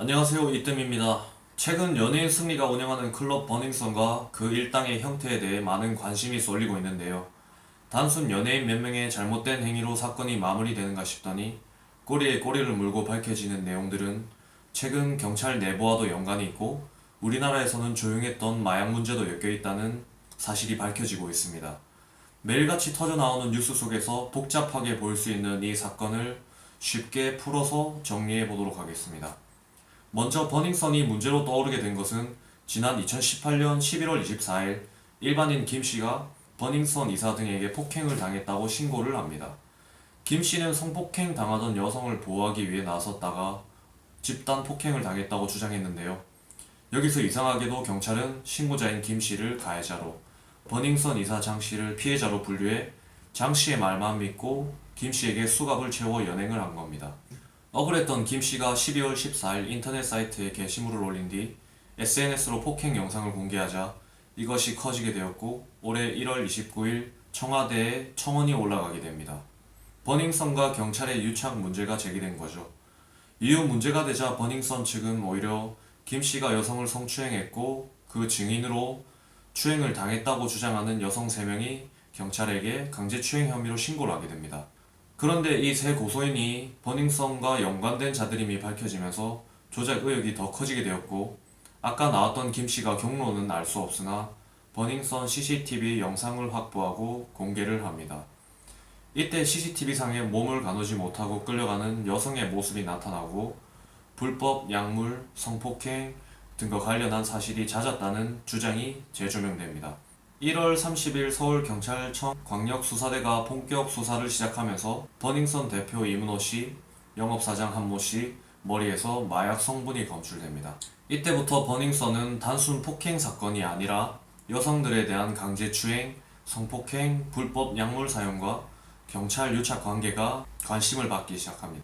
안녕하세요, 이뜸입니다. 최근 연예인 승리가 운영하는 클럽 버닝썬과 그 일당의 형태에 대해 많은 관심이 쏠리고 있는데요. 단순 연예인 몇 명의 잘못된 행위로 사건이 마무리되는가 싶더니 꼬리에 꼬리를 물고 밝혀지는 내용들은 최근 경찰 내부와도 연관이 있고 우리나라에서는 조용했던 마약 문제도 엮여 있다는 사실이 밝혀지고 있습니다. 매일같이 터져나오는 뉴스 속에서 복잡하게 보일 수 있는 이 사건을 쉽게 풀어서 정리해 보도록 하겠습니다. 먼저 버닝썬이 문제로 떠오르게 된 것은 지난 2018년 11월 24일 일반인 김 씨가 버닝썬 이사 등에게 폭행을 당했다고 신고를 합니다. 김 씨는 성폭행 당하던 여성을 보호하기 위해 나섰다가 집단 폭행을 당했다고 주장했는데요. 여기서 이상하게도 경찰은 신고자인 김 씨를 가해자로, 버닝썬 이사 장 씨를 피해자로 분류해 장 씨의 말만 믿고 김 씨에게 수갑을 채워 연행을 한 겁니다. 억울했던 김 씨가 12월 14일 인터넷 사이트에 게시물을 올린 뒤 SNS로 폭행 영상을 공개하자 이것이 커지게 되었고 올해 1월 29일 청와대에 청원이 올라가게 됩니다. 버닝썬과 경찰의 유착 문제가 제기된 거죠. 이후 문제가 되자 버닝썬 측은 오히려 김 씨가 여성을 성추행했고 그 증인으로 추행을 당했다고 주장하는 여성 3명이 경찰에게 강제추행 혐의로 신고를 하게 됩니다. 그런데 이 세 고소인이 버닝썬과 연관된 자들임이 밝혀지면서 조작 의혹이 더 커지게 되었고 아까 나왔던 김 씨가 경로는 알 수 없으나 버닝썬 CCTV 영상을 확보하고 공개를 합니다. 이때 CCTV상에 몸을 가누지 못하고 끌려가는 여성의 모습이 나타나고 불법 약물, 성폭행 등과 관련한 사실이 잦았다는 주장이 재조명됩니다. 1월 30일 서울경찰청 광역수사대가 본격 수사를 시작하면서 버닝썬 대표 이문호 씨, 영업사장 한모 씨 머리에서 마약 성분이 검출됩니다. 이때부터 버닝썬은 단순 폭행 사건이 아니라 여성들에 대한 강제추행, 성폭행, 불법 약물 사용과 경찰 유착 관계가 관심을 받기 시작합니다.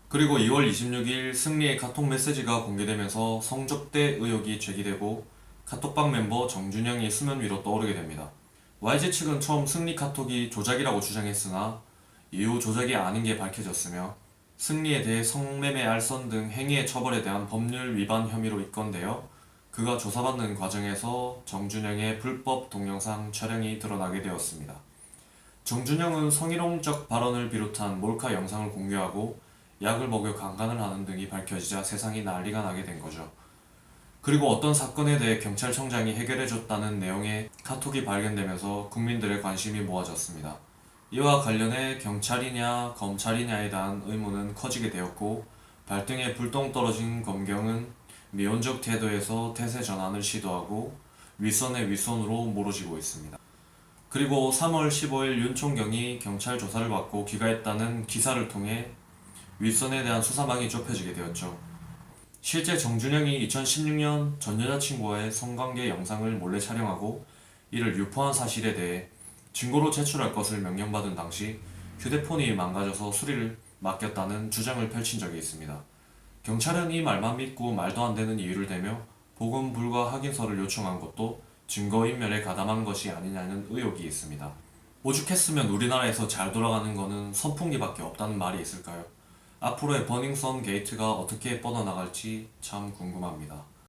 그리고 2월 26일 승리의 카톡 메시지가 공개되면서 성접대 의혹이 제기되고 카톡방 멤버 정준영이 수면 위로 떠오르게 됩니다. YG 측은 처음 승리 카톡이 조작이라고 주장했으나 이후 조작이 아닌 게 밝혀졌으며 승리에 대해 성매매 알선 등 행위의 처벌에 대한 법률 위반 혐의로 입건되어 그가 조사받는 과정에서 정준영의 불법 동영상 촬영이 드러나게 되었습니다. 정준영은 성희롱적 발언을 비롯한 몰카 영상을 공개하고 약을 먹여 강간을 하는 등이 밝혀지자 세상이 난리가 나게 된 거죠. 그리고 어떤 사건에 대해 경찰청장이 해결해줬다는 내용의 카톡이 발견되면서 국민들의 관심이 모아졌습니다. 이와 관련해 경찰이냐 검찰이냐에 대한 의문은 커지게 되었고 발등에 불똥 떨어진 검경은 미온적 태도에서 태세 전환을 시도하고 윗선의 윗선으로 멀어지고 있습니다. 그리고 3월 15일 윤 총경이 경찰 조사를 받고 귀가했다는 기사를 통해 윗선에 대한 수사망이 좁혀지게 되었죠. 실제 정준영이 2016년 전 여자친구와의 성관계 영상을 몰래 촬영하고 이를 유포한 사실에 대해 증거로 제출할 것을 명령받은 당시 휴대폰이 망가져서 수리를 맡겼다는 주장을 펼친 적이 있습니다. 경찰은 이 말만 믿고 말도 안 되는 이유를 대며 복음 불가 확인서를 요청한 것도 증거인멸에 가담한 것이 아니냐는 의혹이 있습니다. 오죽했으면 우리나라에서 잘 돌아가는 거는 선풍기밖에 없다는 말이 있을까요? 앞으로의 버닝썬 게이트가 어떻게 뻗어나갈지 참 궁금합니다.